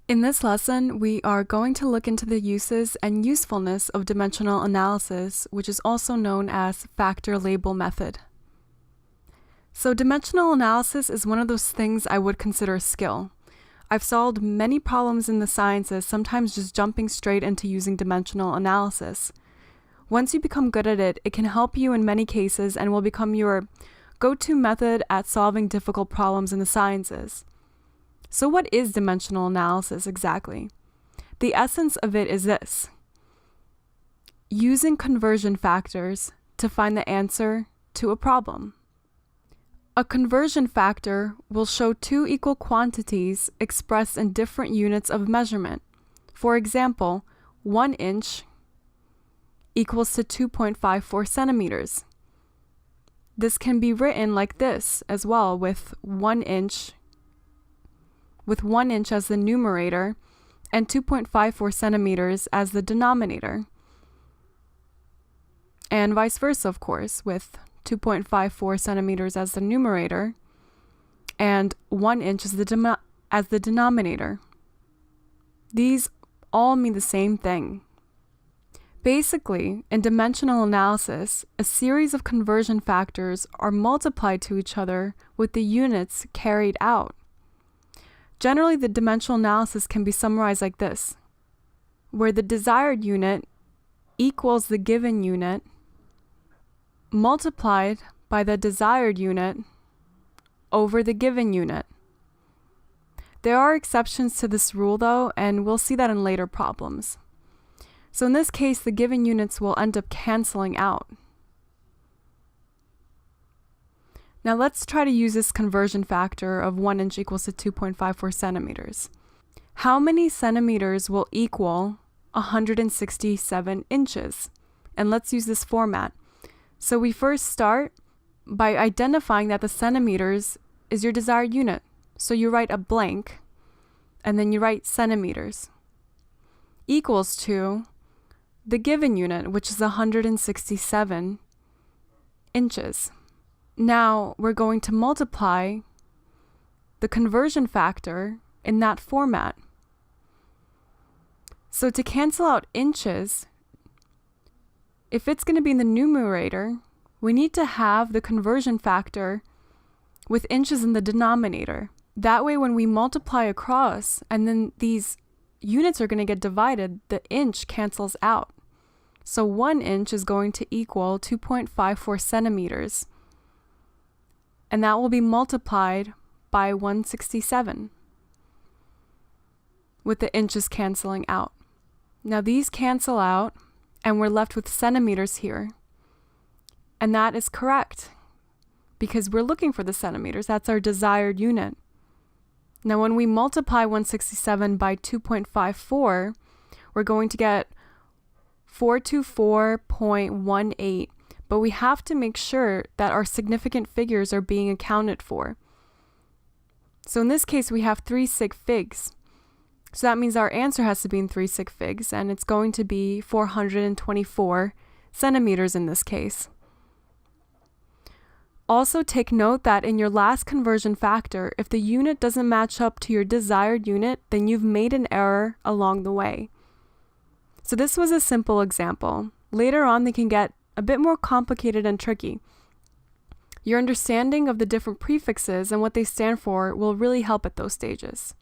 In this lesson, we are going to look into the uses and usefulness of dimensional analysis, which is also known as factor label method. So dimensional analysis is one of those things I would consider a skill. I've solved many problems in the sciences, sometimes just jumping straight into using dimensional analysis. Once you become good at it, it can help you in many cases and will become your go-to method at solving difficult problems in the sciences. So what is dimensional analysis exactly? The essence of it is this: using conversion factors to find the answer to a problem. A conversion factor will show two equal quantities expressed in different units of measurement. For example, 1 inch equals to 2.54 centimeters. This can be written like this as well, with 1 inch as the numerator and 2.54 centimeters as the denominator. And vice versa, of course, with 2.54 centimeters as the numerator and 1 inch as the denominator. These all mean the same thing. Basically, in dimensional analysis, a series of conversion factors are multiplied to each other with the units carried out. Generally, the dimensional analysis can be summarized like this, where the desired unit equals the given unit multiplied by the desired unit over the given unit. There are exceptions to this rule though, and we'll see that in later problems. So in this case, the given units will end up canceling out. Now let's try to use this conversion factor of 1 inch equals to 2.54 centimeters. How many centimeters will equal 167 inches? And let's use this format. So we first start by identifying that the centimeters is your desired unit. So you write a blank, and then you write centimeters, equals to the given unit, which is 167 inches. Now we're going to multiply the conversion factor in that format. So to cancel out inches, if it's going to be in the numerator, we need to have the conversion factor with inches in the denominator. That way when we multiply across and then these units are going to get divided, the inch cancels out. So 1 inch is going to equal 2.54 centimeters. And that will be multiplied by 167, with the inches canceling out. Now these cancel out, and we're left with centimeters here. And that is correct, because we're looking for the centimeters. That's our desired unit. Now when we multiply 167 by 2.54, we're going to get 424.18. But we have to make sure that our significant figures are being accounted for. So in this case, we have 3 sig figs. So that means our answer has to be in 3 sig figs, and it's going to be 424 centimeters in this case. Also take note that in your last conversion factor, if the unit doesn't match up to your desired unit, then you've made an error along the way. So this was a simple example. Later on, they can get a bit more complicated and tricky. Your understanding of the different prefixes and what they stand for will really help at those stages.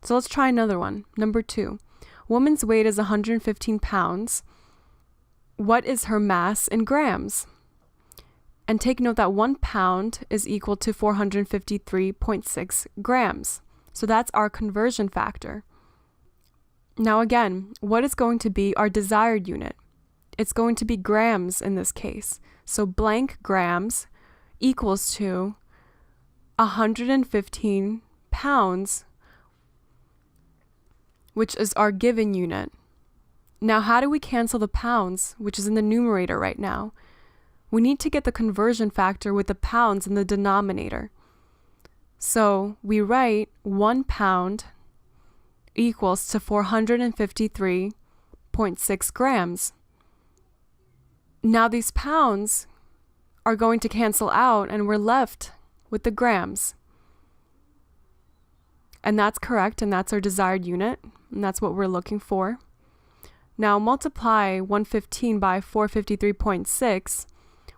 So let's try another one. Number 2. Woman's weight is 115 pounds. What is her mass in grams? And take note that 1 pound is equal to 453.6 grams. So that's our conversion factor. Now again, what is going to be our desired unit? It's going to be grams in this case. So blank grams equals to 115 pounds, which is our given unit. Now how do we cancel the pounds, which is in the numerator right now? We need to get the conversion factor with the pounds in the denominator. So we write 1 pound equals to 453.6 grams. Now these pounds are going to cancel out and we're left with the grams. And that's correct, and that's our desired unit, and that's what we're looking for. Now multiply 115 by 453.6,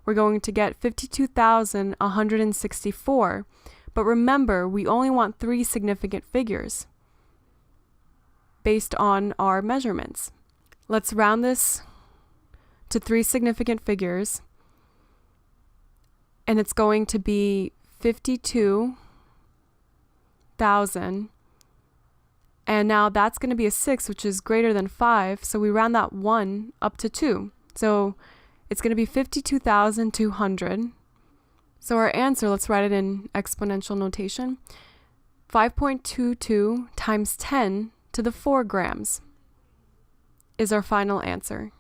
we're going to get 52,164. But remember, we only want 3 significant figures based on our measurements. Let's round this to 3 significant figures, and it's going to be 52,000. And now that's going to be a 6, which is greater than 5, so we round that 1 up to 2. So it's going to be 52,200. So our answer, let's write it in exponential notation. 5.22 times 10 to the 4 grams is our final answer.